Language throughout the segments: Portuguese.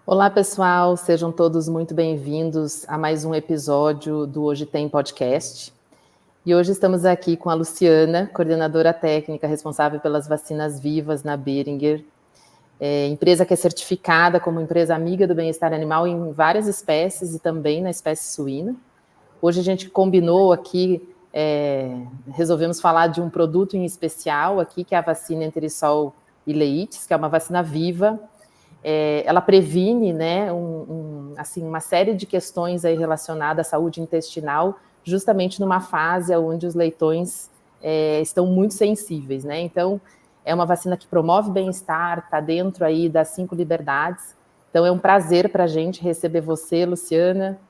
Olá, pessoal, sejam todos muito bem-vindos a mais um episódio do Hoje Tem Podcast. E hoje estamos aqui com a Luciana, coordenadora técnica responsável pelas vacinas vivas na Boehringer, empresa que é certificada como empresa amiga do bem-estar animal em várias espécies e também na espécie suína. Hoje a gente combinou aqui, resolvemos falar de um produto em especial aqui, que é a vacina Enterisol Ileitz, que é uma vacina viva. Ela previne, né, assim, uma série de questões aí relacionadas à saúde intestinal, justamente numa fase onde os leitões estão muito sensíveis, né? Então, é uma vacina que promove bem-estar, está dentro aí das 5 liberdades. Então, é um prazer para a gente receber você, Luciana.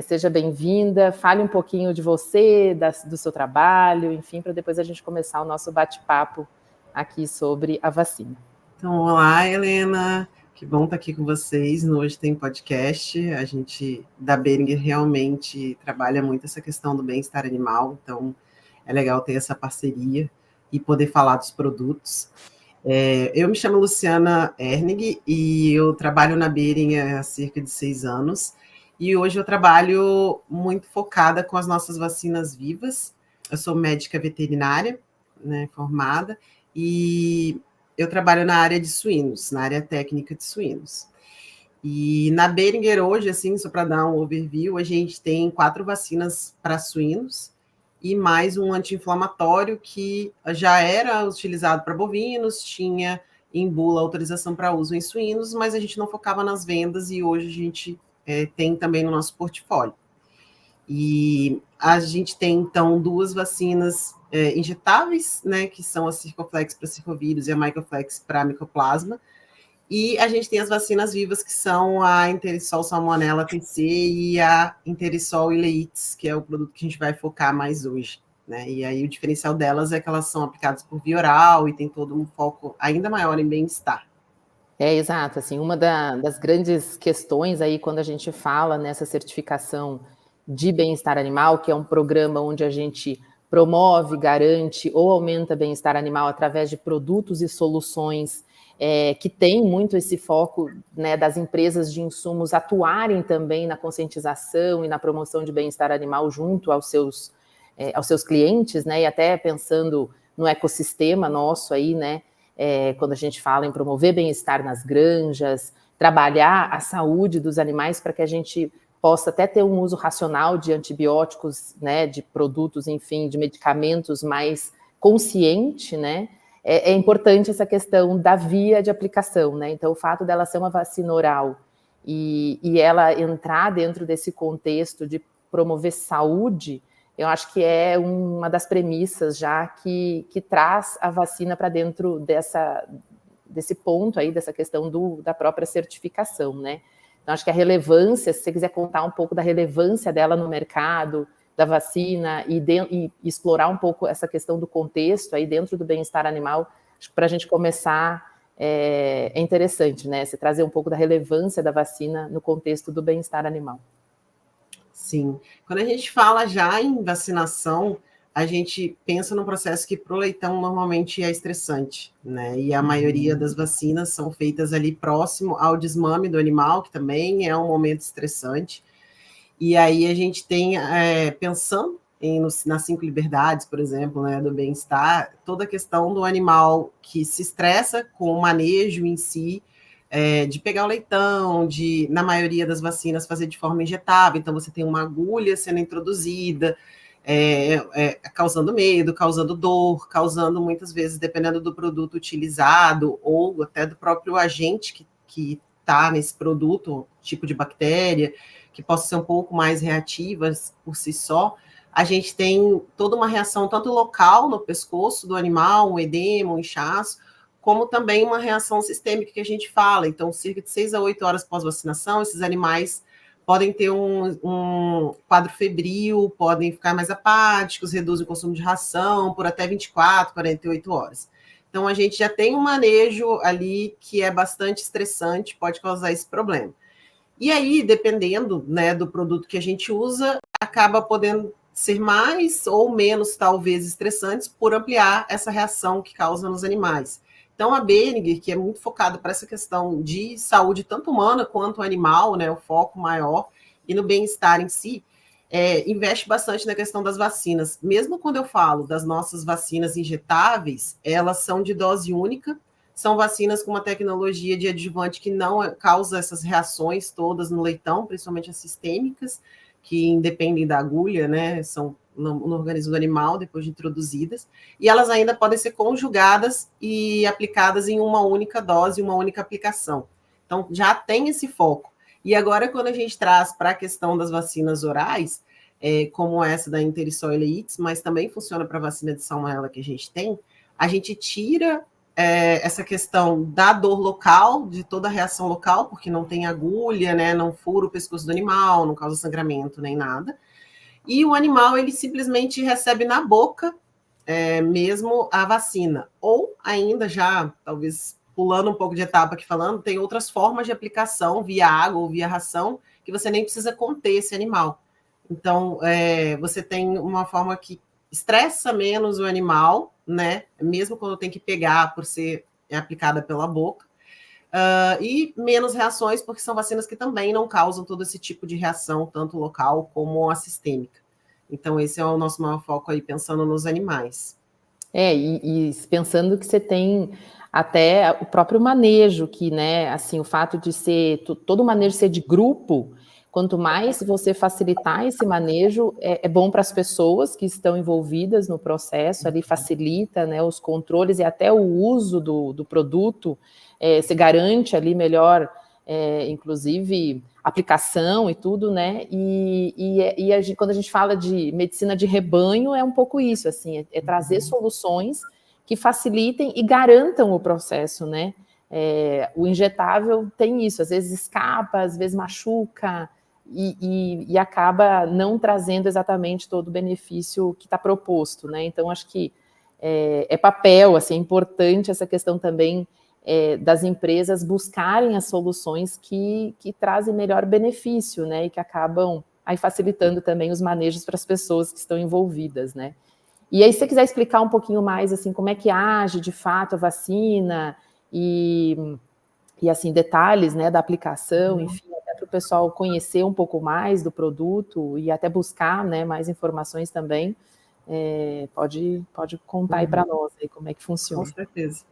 Seja bem-vinda, fale um pouquinho de você, do seu trabalho, enfim, para depois a gente começar o nosso bate-papo aqui sobre a vacina. Então, olá, Helena. Que bom estar aqui com vocês no Hoje Tem Podcast. A gente, da Boehringer, realmente trabalha muito essa questão do bem-estar animal, então é legal ter essa parceria e poder falar dos produtos. Eu me chamo Luciana Ernig e eu trabalho na Boehringer há cerca de 6 anos, e hoje eu trabalho muito focada com as nossas vacinas vivas. Eu sou médica veterinária, né, formada, e eu trabalho na área de suínos, na área técnica de suínos. E na Boehringer hoje, assim, só para dar um overview, a gente tem 4 vacinas para suínos e mais um anti-inflamatório que já era utilizado para bovinos, tinha em bula autorização para uso em suínos, mas a gente não focava nas vendas e hoje a gente tem também no nosso portfólio. E a gente tem, então, 2 vacinas injetáveis, né, que são a Circoflex para circovírus e a Microflex para micoplasma, e a gente tem as vacinas vivas, que são a Enterisol Salmonella TC e a Enterisol Ileitz, que é o produto que a gente vai focar mais hoje, né? E aí o diferencial delas é que elas são aplicadas por via oral e tem todo um foco ainda maior em bem-estar. Exato, assim, uma das grandes questões aí quando a gente fala nessa certificação de bem-estar animal, que é um programa onde a gente promove, garante ou aumenta bem-estar animal através de produtos e soluções que tem muito esse foco, né, das empresas de insumos atuarem também na conscientização e na promoção de bem-estar animal junto aos seus clientes, né, e até pensando no ecossistema nosso aí, né, quando a gente fala em promover bem-estar nas granjas, trabalhar a saúde dos animais para que a gente possa até ter um uso racional de antibióticos, né, de produtos, enfim, de medicamentos mais consciente, né? É importante essa questão da via de aplicação, né? Então, o fato dela ser uma vacina oral e ela entrar dentro desse contexto de promover saúde, eu acho que é uma das premissas já que traz a vacina para dentro desse ponto aí, dessa questão da própria certificação, né? Então, acho que a relevância, se você quiser contar um pouco da relevância dela no mercado, da vacina, e explorar um pouco essa questão do contexto aí dentro do bem-estar animal, acho que para a gente começar é interessante, né? Você trazer um pouco da relevância da vacina no contexto do bem-estar animal. Sim. Quando a gente fala já em vacinação, a gente pensa num processo que para o leitão normalmente é estressante, né? E a maioria das vacinas são feitas ali próximo ao desmame do animal, que também é um momento estressante. E aí a gente tem, pensando nas 5 liberdades, por exemplo, né, do bem-estar, toda a questão do animal que se estressa com o manejo em si, de pegar o leitão, de, na maioria das vacinas, fazer de forma injetável. Então, você tem uma agulha sendo introduzida, causando medo, causando dor, causando, muitas vezes, dependendo do produto utilizado, ou até do próprio agente que está nesse produto, tipo de bactéria, que possam ser um pouco mais reativas por si só, a gente tem toda uma reação, tanto local no pescoço do animal, um edema, um inchaço, como também uma reação sistêmica que a gente fala. Então, cerca de 6 a 8 horas pós-vacinação, esses animais podem ter um quadro febril, podem ficar mais apáticos, reduzem o consumo de ração por até 24, 48 horas. Então, a gente já tem um manejo ali que é bastante estressante, pode causar esse problema. E aí, dependendo, né, do produto que a gente usa, acaba podendo ser mais ou menos, talvez, estressantes por ampliar essa reação que causa nos animais. Então, a Boehringer, que é muito focada para essa questão de saúde, tanto humana quanto animal, né, o foco maior, e no bem-estar em si, investe bastante na questão das vacinas. Mesmo quando eu falo das nossas vacinas injetáveis, elas são de dose única, são vacinas com uma tecnologia de adjuvante que não causa essas reações todas no leitão, principalmente as sistêmicas, que independem da agulha, né, são no organismo do animal, depois de introduzidas, e elas ainda podem ser conjugadas e aplicadas em uma única dose, uma única aplicação. Então, já tem esse foco. E agora, quando a gente traz para a questão das vacinas orais, como essa da Interisol Ileitis, mas também funciona para a vacina de salmonela que a gente tira essa questão da dor local, de toda a reação local, porque não tem agulha, né, não fura o pescoço do animal, não causa sangramento nem nada. E o animal, ele simplesmente recebe na boca mesmo a vacina. Ou ainda já, talvez pulando um pouco de etapa aqui falando, tem outras formas de aplicação, via água ou via ração, que você nem precisa conter esse animal. Então, você tem uma forma que estressa menos o animal, né? Mesmo quando tem que pegar por ser aplicada pela boca. E menos reações, porque são vacinas que também não causam todo esse tipo de reação, tanto local como a sistêmica. Então, esse é o nosso maior foco aí, pensando nos animais. E pensando que você tem até o próprio manejo, que, né, assim, o fato de ser, todo o manejo ser de grupo, quanto mais você facilitar esse manejo, é bom para as pessoas que estão envolvidas no processo, ali facilita, né, os controles e até o uso do produto, você garante ali melhor, inclusive, aplicação e tudo, né, quando a gente fala de medicina de rebanho, é um pouco isso, assim, é trazer soluções que facilitem e garantam o processo, né. O injetável tem isso, às vezes escapa, às vezes machuca, e acaba não trazendo exatamente todo o benefício que está proposto, né. Então, acho que é papel, assim, é importante essa questão também das empresas buscarem as soluções que trazem melhor benefício, né, e que acabam aí facilitando também os manejos para as pessoas que estão envolvidas, né. E aí, se você quiser explicar um pouquinho mais, assim, como é que age de fato a vacina e assim, detalhes, né, da aplicação, enfim, até para o pessoal conhecer um pouco mais do produto e até buscar, né, mais informações também, pode contar aí para nós aí como é que funciona. Com certeza.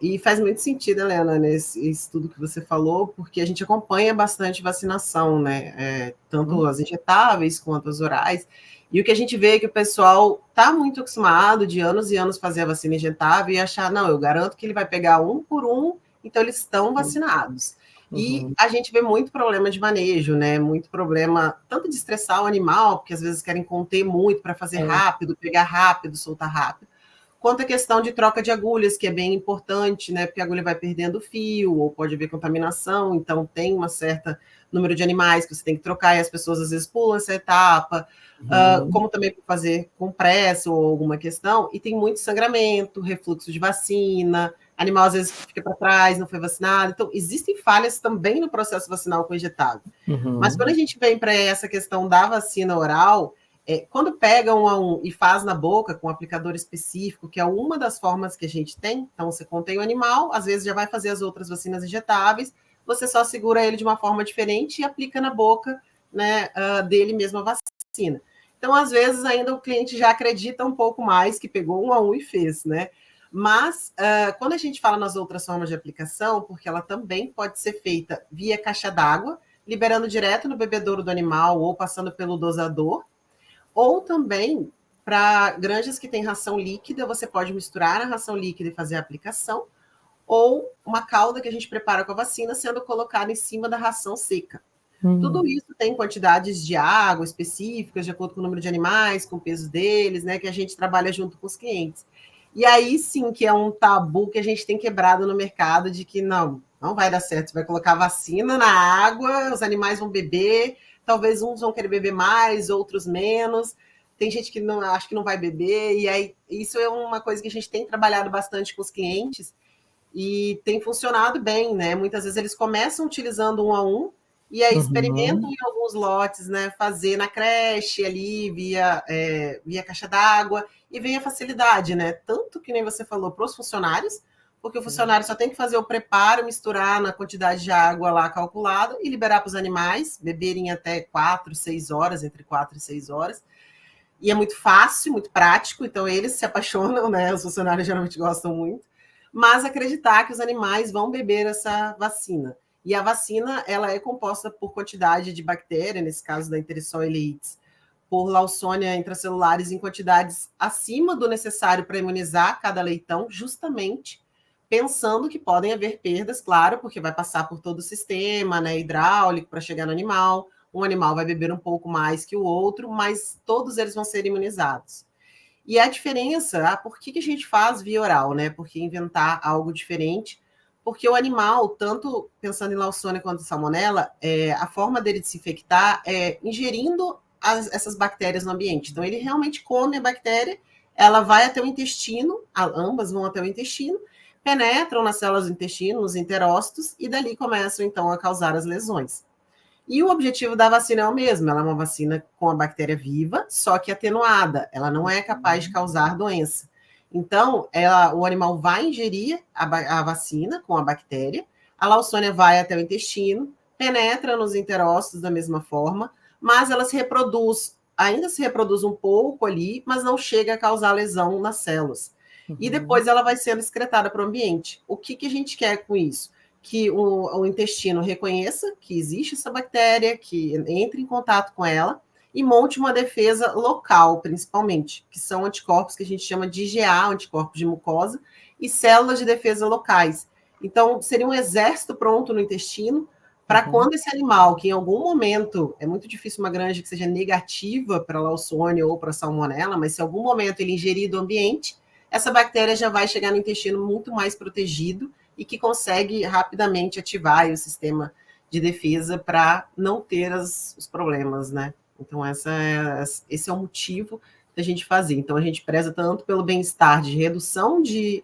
E faz muito sentido, Helena, nesse estudo que você falou, porque a gente acompanha bastante vacinação, né? Tanto as injetáveis quanto as orais. E o que a gente vê é que o pessoal está muito acostumado de anos e anos fazer a vacina injetável e achar, não, eu garanto que ele vai pegar um por um, então eles estão vacinados. E a gente vê muito problema de manejo, né? Muito problema, tanto de estressar o animal, porque às vezes querem conter muito para fazer rápido, pegar rápido, soltar rápido, quanto a questão de troca de agulhas, que é bem importante, né? Porque a agulha vai perdendo fio, ou pode haver contaminação, então tem um certo número de animais que você tem que trocar, e as pessoas às vezes pulam essa etapa, como também fazer com pressa ou alguma questão, e tem muito sangramento, refluxo de vacina, animal às vezes fica para trás, não foi vacinado, então existem falhas também no processo vacinal com injetável. Mas quando a gente vem para essa questão da vacina oral, quando pega um a um e faz na boca com um aplicador específico, que é uma das formas que a gente tem, então você contém o animal, às vezes já vai fazer as outras vacinas injetáveis, você só segura ele de uma forma diferente e aplica na boca, né, dele mesmo a vacina. Então, às vezes, ainda o cliente já acredita um pouco mais que pegou um a um e fez, né? Mas, quando a gente fala nas outras formas de aplicação, porque ela também pode ser feita via caixa d'água, liberando direto no bebedouro do animal ou passando pelo dosador, ou também, para granjas que têm ração líquida, você pode misturar a ração líquida e fazer a aplicação, ou uma calda que a gente prepara com a vacina sendo colocada em cima da ração seca. Tudo isso tem quantidades de água específicas, de acordo com o número de animais, com o peso deles, né, que a gente trabalha junto com os clientes. E aí sim que é um tabu que a gente tem quebrado no mercado de que não vai dar certo, você vai colocar vacina na água, os animais vão beber, talvez uns vão querer beber mais, outros menos. Tem gente que não acha que não vai beber, e aí isso é uma coisa que a gente tem trabalhado bastante com os clientes e tem funcionado bem, né? Muitas vezes eles começam utilizando um a um, e aí experimentam em alguns lotes, né, fazer na creche ali, via caixa d'água, e vem a facilidade, né, tanto que nem você falou, para os funcionários, porque o funcionário só tem que fazer o preparo, misturar na quantidade de água lá calculada e liberar para os animais beberem até 4, 6 horas, entre 4 e 6 horas, e é muito fácil, muito prático, então eles se apaixonam, né, os funcionários geralmente gostam muito, mas acreditar que os animais vão beber essa vacina. E a vacina, ela é composta por quantidade de bactéria, nesse caso da Enterossol ileites, por Lawsonia intracelulares em quantidades acima do necessário para imunizar cada leitão, justamente pensando que podem haver perdas, claro, porque vai passar por todo o sistema, né, hidráulico para chegar no animal. Um animal vai beber um pouco mais que o outro, mas todos eles vão ser imunizados. E a diferença, por que a gente faz via oral, né? Por que inventar algo diferente? Porque o animal, tanto pensando em Lawsonia quanto em Salmonella, a forma dele de se infectar é ingerindo essas bactérias no ambiente. Então, ele realmente come a bactéria, ela vai até o intestino, ambas vão até o intestino, penetram nas células do intestino, nos enterócitos, e dali começam, então, a causar as lesões. E o objetivo da vacina é o mesmo, ela é uma vacina com a bactéria viva, só que atenuada, ela não é capaz de causar doença. Então, o animal vai ingerir a vacina com a bactéria, a Lawsonia vai até o intestino, penetra nos enterócitos da mesma forma, mas ela ainda se reproduz um pouco ali, mas não chega a causar lesão nas células. E depois ela vai sendo excretada para o ambiente. O que a gente quer com isso? Que o intestino reconheça que existe essa bactéria, que entre em contato com ela e monte uma defesa local, principalmente, que são anticorpos que a gente chama de IgA, anticorpos de mucosa, e células de defesa locais. Então, seria um exército pronto no intestino para quando esse animal, que em algum momento, é muito difícil uma granja que seja negativa para Lawsonia ou para Salmonella, mas se em algum momento ele ingerir do ambiente, essa bactéria já vai chegar no intestino muito mais protegido e que consegue rapidamente ativar o sistema de defesa para não ter os problemas, né? Então, esse é o motivo da gente fazer. Então, a gente preza tanto pelo bem-estar de redução de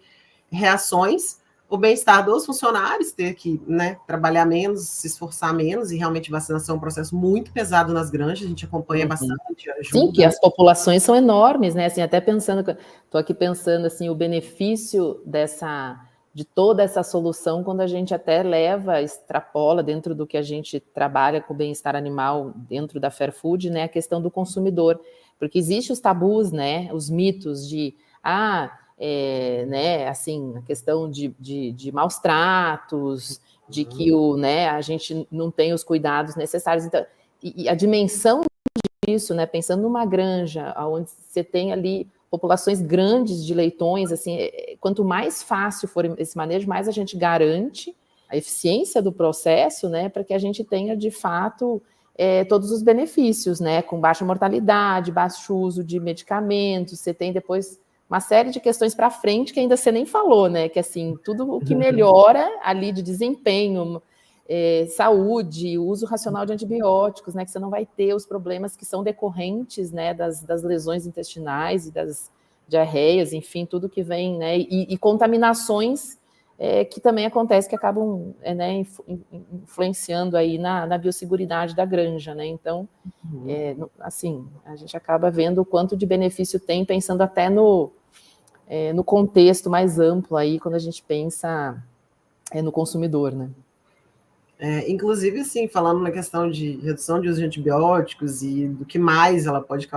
reações, o bem-estar dos funcionários, ter que, né, trabalhar menos, se esforçar menos, e realmente vacinação é um processo muito pesado nas granjas, a gente acompanha bastante, ajuda. Sim, que as populações são enormes, né? Assim, até pensando, estou aqui pensando assim, o benefício de toda essa solução, quando a gente até extrapola dentro do que a gente trabalha com o bem-estar animal, dentro da Fair Food, né, a questão do consumidor, porque existem os tabus, né, os mitos de, né, assim, a questão de maus tratos, de que a gente não tem os cuidados necessários, então, e a dimensão disso, né, pensando numa granja, onde você tem ali populações grandes de leitões, assim, quanto mais fácil for esse manejo, mais a gente garante a eficiência do processo, né, para que a gente tenha, de fato, todos os benefícios, né, com baixa mortalidade, baixo uso de medicamentos, você tem depois uma série de questões para frente que ainda você nem falou, né, que, assim, tudo o que melhora ali de desempenho, saúde, uso racional de antibióticos, né, que você não vai ter os problemas que são decorrentes, né, das lesões intestinais e das diarreias, enfim, tudo que vem, né, e contaminações que também acontece, que acabam né, influenciando aí na biosseguridade da granja, né, então, assim, a gente acaba vendo o quanto de benefício tem, pensando até no contexto mais amplo aí, quando a gente pensa no consumidor, né. Inclusive, assim, falando na questão de redução de uso de antibióticos e do que mais ela pode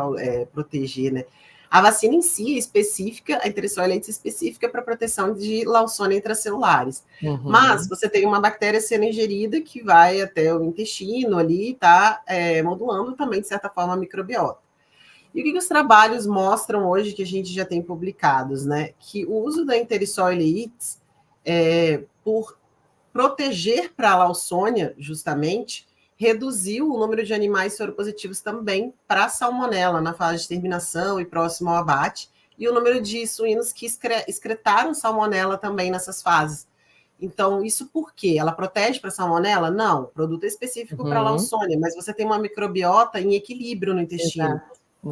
proteger, né? A vacina em si é específica, a Enterossol ileites é específica para proteção de Lawsonia intracelulares. Mas você tem uma bactéria sendo ingerida que vai até o intestino ali e está modulando também, de certa forma, a microbiota. E o que os trabalhos mostram hoje, que a gente já tem publicados, né? Que o uso da Enterossol ileites, por proteger para a Lawsonia, justamente, reduziu o número de animais soropositivos também para a salmonela na fase de terminação e próximo ao abate, e o número de suínos que excretaram salmonela também nessas fases. Então, isso por quê? Ela protege para a salmonela? Não, o produto é específico para a Lawsonia, mas você tem uma microbiota em equilíbrio no intestino.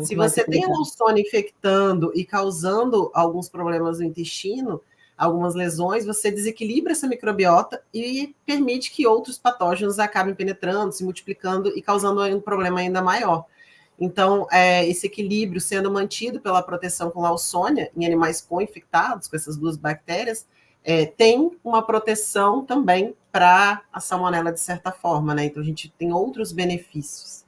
Se você tem a Lawsonia infectando e causando alguns problemas no intestino, algumas lesões, você desequilibra essa microbiota e permite que outros patógenos acabem penetrando, se multiplicando e causando um problema ainda maior. Então, esse equilíbrio sendo mantido pela proteção com Lawsonia em animais co-infectados com essas duas bactérias, tem uma proteção também para a salmonela, de certa forma, né? Então, a gente tem outros benefícios.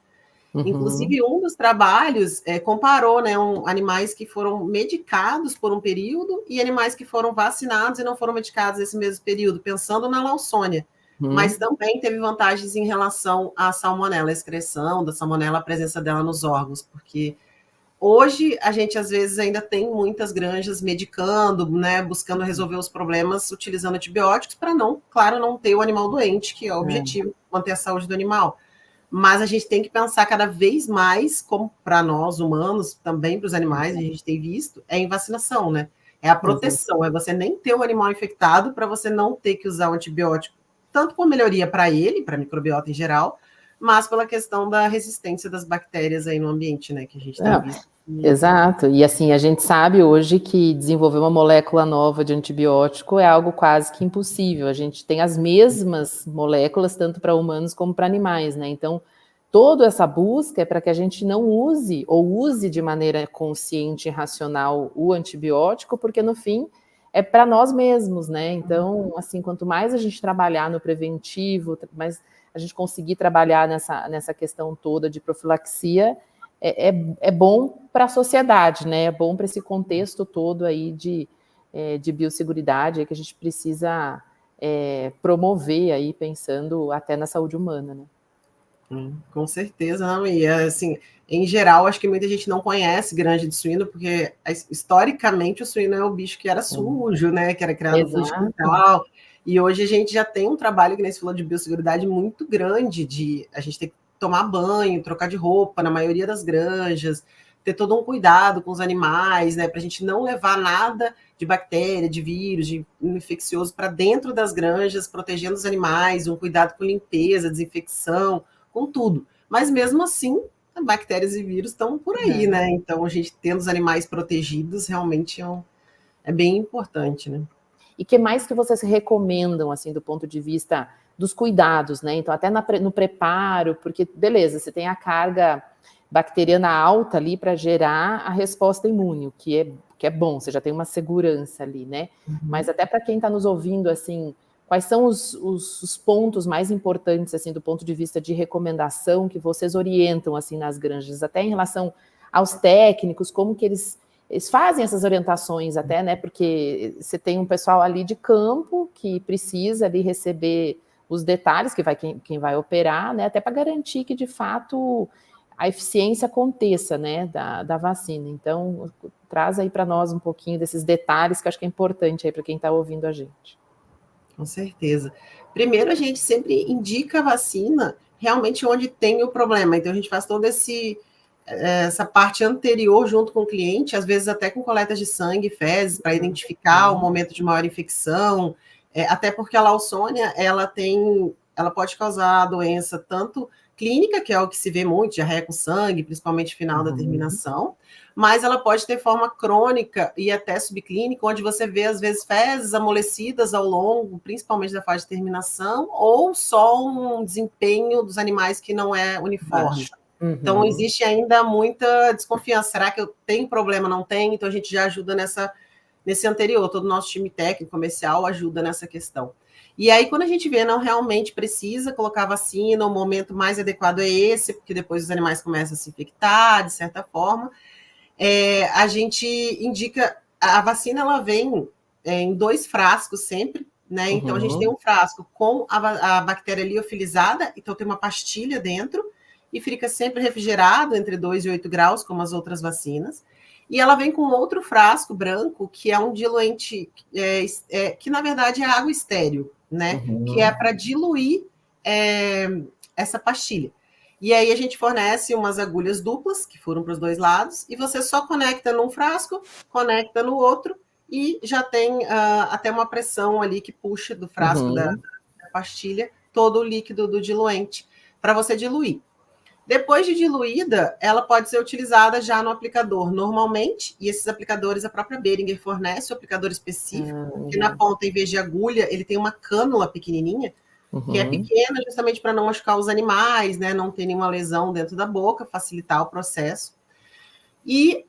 Inclusive, um dos trabalhos comparou, né, animais que foram medicados por um período e animais que foram vacinados e não foram medicados nesse mesmo período, pensando na Lawsonia. Mas também teve vantagens em relação à salmonela, a excreção da salmonela, a presença dela nos órgãos, porque hoje a gente às vezes ainda tem muitas granjas medicando, né, buscando resolver os problemas utilizando antibióticos para não, claro, não ter o animal doente, que é o objetivo, manter a saúde do animal. Mas a gente tem que pensar cada vez mais, como para nós humanos, também para os animais, a gente tem visto, em vacinação, né? É a proteção, é você nem ter o animal infectado para você não ter que usar o antibiótico, tanto por melhoria para ele, para a microbiota em geral, mas pela questão da resistência das bactérias aí no ambiente, né? Que a gente tem visto. Exato, e assim, a gente sabe hoje que desenvolver uma molécula nova de antibiótico é algo quase que impossível. A gente tem as mesmas moléculas, tanto para humanos como para animais, né? Então, toda essa busca é para que a gente não use, ou use de maneira consciente e racional o antibiótico, porque no fim é para nós mesmos, né? Então, assim, quanto mais a gente trabalhar no preventivo, mais a gente conseguir trabalhar nessa questão toda de profilaxia, é bom para a sociedade, né? É bom para esse contexto todo aí de biosseguridade que a gente precisa promover aí, pensando até na saúde humana, né? Com certeza, não, e assim, em geral, acho que muita gente não conhece granja de suíno, porque historicamente o suíno é o bicho que era sujo, né? Que era criado no quintal. E hoje a gente já tem um trabalho, que nem você falou, de biosseguridade muito grande, de a gente ter que tomar banho, trocar de roupa na maioria das granjas, ter todo um cuidado com os animais, né? Para a gente não levar nada de bactéria, de vírus, de infeccioso para dentro das granjas, protegendo os animais, um cuidado com limpeza, desinfecção, com tudo. Mas mesmo assim, bactérias e vírus estão por aí, né? Então, a gente tendo os animais protegidos realmente é bem importante, né? E que mais que vocês recomendam, assim, do ponto de vista dos cuidados, né? Então, até no preparo, porque, beleza, você tem a carga bacteriana alta ali para gerar a resposta imune, o que é bom, você já tem uma segurança ali, né? Mas até para quem está nos ouvindo, assim, quais são os pontos mais importantes, assim, do ponto de vista de recomendação que vocês orientam, assim, nas granjas, até em relação aos técnicos, como que eles fazem essas orientações até, né? Porque você tem um pessoal ali de campo que precisa ali receber os detalhes, quem vai operar, né? Até para garantir que, de fato, a eficiência aconteça, né? Da vacina. Então, traz aí para nós um pouquinho desses detalhes que eu acho que é importante aí para quem está ouvindo a gente. Com certeza. Primeiro, a gente sempre indica a vacina realmente onde tem o problema. Então, a gente faz toda essa parte anterior junto com o cliente, às vezes até com coletas de sangue, fezes, para identificar o momento de maior infecção, até porque a Lawsonia, ela pode causar a doença tanto clínica, que é o que se vê muito, diarreia com sangue, principalmente no final da terminação, mas ela pode ter forma crônica e até subclínica, onde você vê, às vezes, fezes amolecidas ao longo, principalmente da fase de terminação, ou só um desempenho dos animais que não é uniforme. Então, existe ainda muita desconfiança. Será que eu tenho problema? Não tenho? Então, a gente já ajuda nesse anterior. Todo o nosso time técnico comercial ajuda nessa questão. E aí, quando a gente vê, não realmente precisa colocar vacina, o momento mais adequado é esse, porque depois os animais começam a se infectar, de certa forma, a gente indica, a vacina, ela vem em 2 frascos sempre, né? Então, a gente tem um frasco com a bactéria liofilizada, então tem uma pastilha dentro, e fica sempre refrigerado entre 2 e 8 graus, como as outras vacinas. E ela vem com outro frasco branco, que é um diluente, que na verdade é água estéril, né? Que é para diluir essa pastilha. E aí a gente fornece umas agulhas duplas, que foram para os 2 lados, e você só conecta num frasco, conecta no outro, e já tem até uma pressão ali que puxa do frasco da pastilha todo o líquido do diluente, para você diluir. Depois de diluída, ela pode ser utilizada já no aplicador normalmente, e esses aplicadores a própria Boehringer fornece um aplicador específico, que na ponta, em vez de agulha, ele tem uma cânula pequenininha, que é pequena justamente para não machucar os animais, né, não ter nenhuma lesão dentro da boca, facilitar o processo. E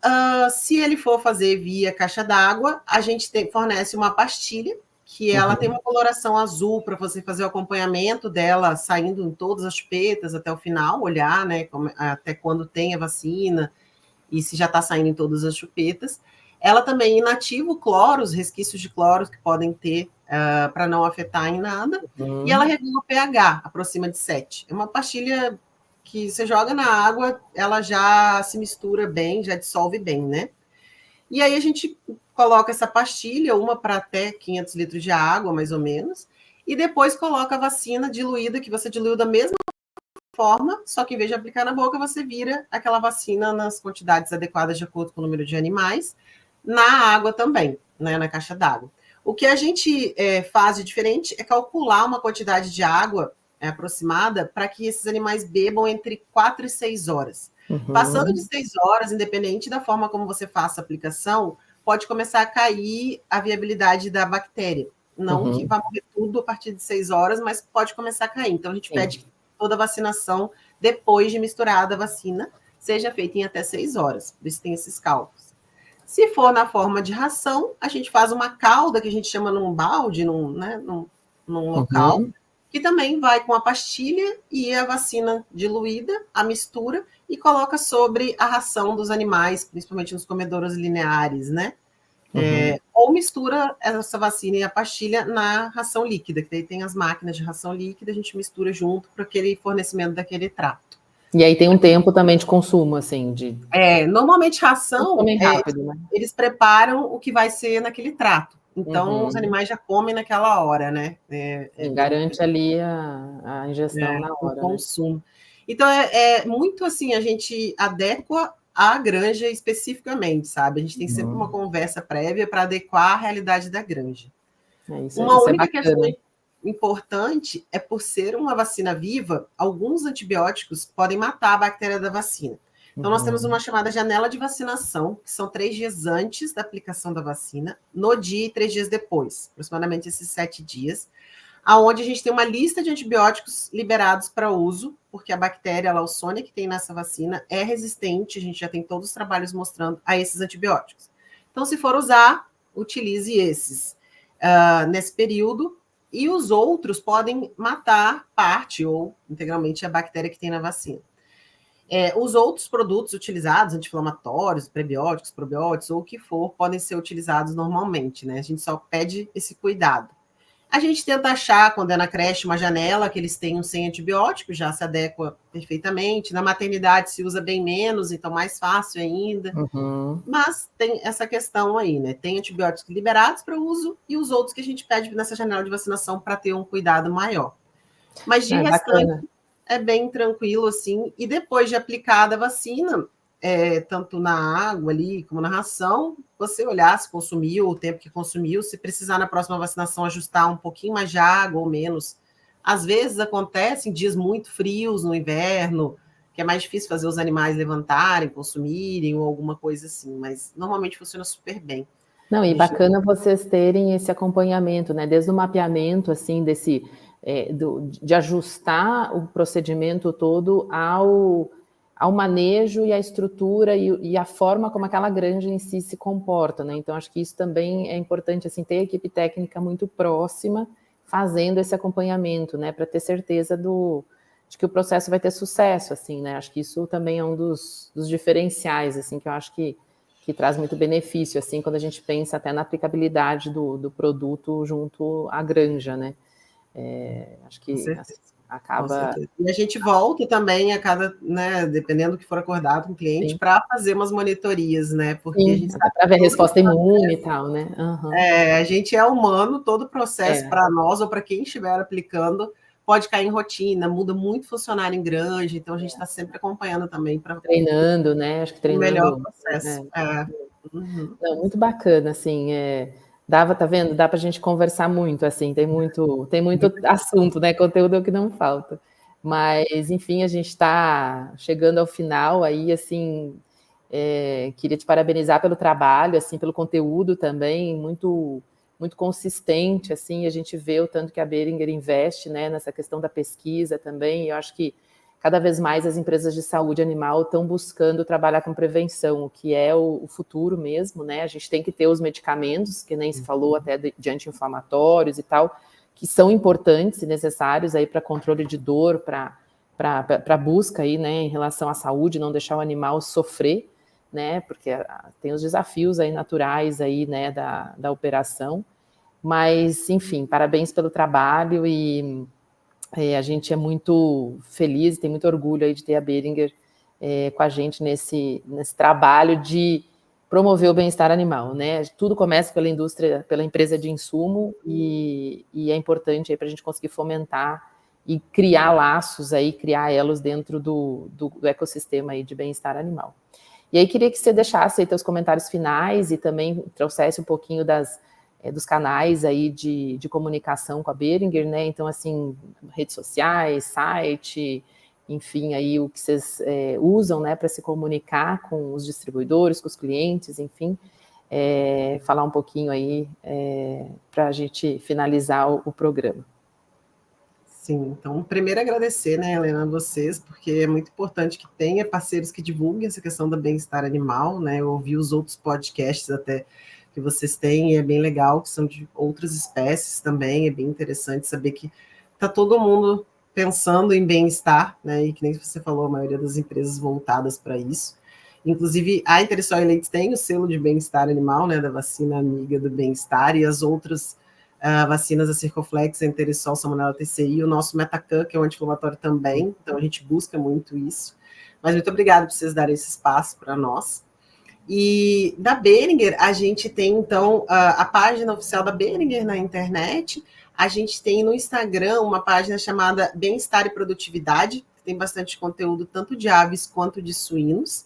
se ele for fazer via caixa d'água, a gente fornece uma pastilha, que ela tem uma coloração azul para você fazer o acompanhamento dela saindo em todas as chupetas até o final, olhar, né, até quando tem a vacina e se já está saindo em todas as chupetas. Ela também inativa o cloro, os resquícios de cloro que podem ter para não afetar em nada. E ela regula o pH, aproxima de 7. É uma pastilha que você joga na água, ela já se mistura bem, já dissolve bem, né? E aí a gente coloca essa pastilha, uma para até 500 litros de água, mais ou menos, e depois coloca a vacina diluída, que você diluiu da mesma forma, só que em vez de aplicar na boca, você vira aquela vacina nas quantidades adequadas de acordo com o número de animais, na água também, né, na caixa d'água. O que a gente faz de diferente é calcular uma quantidade de água aproximada para que esses animais bebam entre 4 e 6 horas. Passando de 6 horas, independente da forma como você faça a aplicação, pode começar a cair a viabilidade da bactéria. Não que vá morrer tudo a partir de 6 horas, mas pode começar a cair. Então, a gente pede que toda a vacinação, depois de misturada a vacina, seja feita em até 6 horas. Por isso tem esses cálculos. Se for na forma de ração, a gente faz uma calda, que a gente chama num balde, num local, que também vai com a pastilha e a vacina diluída, a mistura, e coloca sobre a ração dos animais, principalmente nos comedouros lineares, né? Ou mistura essa vacina e a pastilha na ração líquida, que daí tem as máquinas de ração líquida, a gente mistura junto para aquele fornecimento daquele trato. E aí tem um tempo também de consumo, assim, de... Normalmente ração, rápido, né? Eles preparam o que vai ser naquele trato. Então, os animais já comem naquela hora, né? Garante ali a ingestão na hora, o consumo. Né? Então, é muito assim, a gente adequa a granja especificamente, sabe? A gente tem sempre uma conversa prévia para adequar a realidade da granja. Uma única questão importante é, por ser uma vacina viva, alguns antibióticos podem matar a bactéria da vacina. Então, nós temos uma chamada janela de vacinação, que são 3 dias antes da aplicação da vacina, no dia e 3 dias depois, aproximadamente esses 7 dias, aonde a gente tem uma lista de antibióticos liberados para uso, porque a bactéria Lawsonia que tem nessa vacina é resistente, a gente já tem todos os trabalhos mostrando a esses antibióticos. Então, se for usar, utilize esses nesse período, e os outros podem matar parte ou integralmente a bactéria que tem na vacina. Os outros produtos utilizados, anti-inflamatórios, prebióticos, probióticos, ou o que for, podem ser utilizados normalmente, né? A gente só pede esse cuidado. A gente tenta achar, quando é na creche, uma janela que eles tenham sem antibiótico, já se adequa perfeitamente. Na maternidade se usa bem menos, então mais fácil ainda. Mas tem essa questão aí, né? Tem antibióticos liberados para uso e os outros que a gente pede nessa janela de vacinação para ter um cuidado maior. Mas de restante, é bem tranquilo, assim. E depois de aplicada a vacina, tanto na água ali como na ração, você olhar se consumiu, o tempo que consumiu, se precisar na próxima vacinação ajustar um pouquinho mais de água ou menos. Às vezes acontece em dias muito frios no inverno, que é mais difícil fazer os animais levantarem, consumirem ou alguma coisa assim, mas normalmente funciona super bem. Não, e bacana vocês terem esse acompanhamento, né, desde o mapeamento, assim, de ajustar o procedimento todo ao manejo e à estrutura e a forma como aquela granja em si se comporta, né? Então, acho que isso também é importante, assim, ter a equipe técnica muito próxima, fazendo esse acompanhamento, né? Para ter certeza de que o processo vai ter sucesso, assim, né? Acho que isso também é um dos diferenciais, assim, que eu acho que traz muito benefício, assim, quando a gente pensa até na aplicabilidade do produto junto à granja, né? Acho que acaba... E a gente volta também a cada, né, dependendo do que for acordado com o cliente, para fazer umas monitorias, né? Porque a gente sabe para ver a resposta imune e tal, né? A gente é humano, todo o processo para nós ou para quem estiver aplicando pode cair em rotina, muda muito funcionário em granja, então a gente está sempre acompanhando também para treinando, né? Acho que treinando o melhor processo. Não, muito bacana, assim, tá vendo? Dá para a gente conversar muito, assim, tem muito assunto, né? Conteúdo é o que não falta. Mas, enfim, a gente está chegando ao final aí, assim, queria te parabenizar pelo trabalho, assim, pelo conteúdo também, muito, muito consistente, assim, a gente vê o tanto que a Boehringer investe, né, nessa questão da pesquisa também, e eu acho que cada vez mais as empresas de saúde animal estão buscando trabalhar com prevenção, o que é o futuro mesmo, né, a gente tem que ter os medicamentos, que nem se falou até de anti-inflamatórios e tal, que são importantes e necessários aí para controle de dor, para busca aí, né, em relação à saúde, não deixar o animal sofrer, né, porque tem os desafios aí naturais aí, né, da operação, mas, enfim, parabéns pelo trabalho e a gente é muito feliz, tem muito orgulho aí de ter a Boehringer com a gente nesse trabalho de promover o bem-estar animal, né? Tudo começa pela indústria, pela empresa de insumo e é importante aí para a gente conseguir fomentar e criar laços aí, criar elos dentro do ecossistema aí de bem-estar animal. E aí queria que você deixasse aí teus comentários finais e também trouxesse um pouquinho dos canais aí de comunicação com a Boehringer, né? Então, assim, redes sociais, site, enfim, aí o que vocês usam, né, para se comunicar com os distribuidores, com os clientes, enfim, falar um pouquinho aí para a gente finalizar o programa. Sim, então, primeiro agradecer, né, Helena, a vocês, porque é muito importante que tenha parceiros que divulguem essa questão do bem-estar animal, né, eu ouvi os outros podcasts até que vocês têm, e é bem legal, que são de outras espécies também, é bem interessante saber que está todo mundo pensando em bem-estar, né, e que nem você falou, a maioria das empresas voltadas para isso. Inclusive, a Intersol Leite tem o selo de bem-estar animal, né, da vacina amiga do bem-estar, e as outras vacinas, a Circoflex, a Intersol, Salmonella TCI, o nosso Metacan, que é um anti-inflamatório também, então a gente busca muito isso. Mas muito obrigada por vocês darem esse espaço para nós. E da Boehringer, a gente tem, então, a página oficial da Boehringer na internet, a gente tem no Instagram uma página chamada Bem-Estar e Produtividade, que tem bastante conteúdo, tanto de aves quanto de suínos,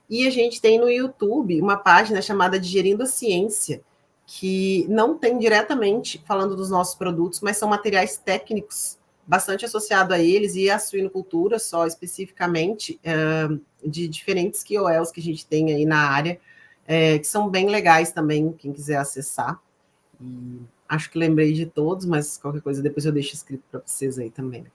e a gente tem no YouTube uma página chamada Digerindo a Ciência, que não tem diretamente falando dos nossos produtos, mas são materiais técnicos bastante associados a eles e à suinocultura, só especificamente, de diferentes KOLs que a gente tem aí na área, que são bem legais também, quem quiser acessar. E acho que lembrei de todos, mas qualquer coisa depois eu deixo escrito para vocês aí também.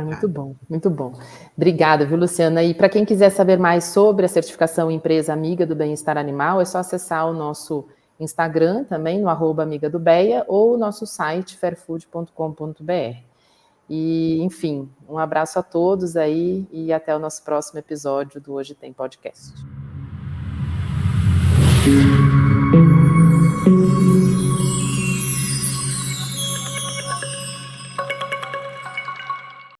Muito bom, muito bom. Obrigada, viu, Luciana? E para quem quiser saber mais sobre a certificação Empresa Amiga do Bem-Estar Animal, é só acessar o nosso Instagram também, no @amigadobeia, ou o nosso site, fairfood.com.br. E, enfim, um abraço a todos aí e até o nosso próximo episódio do Hoje Tem Podcast.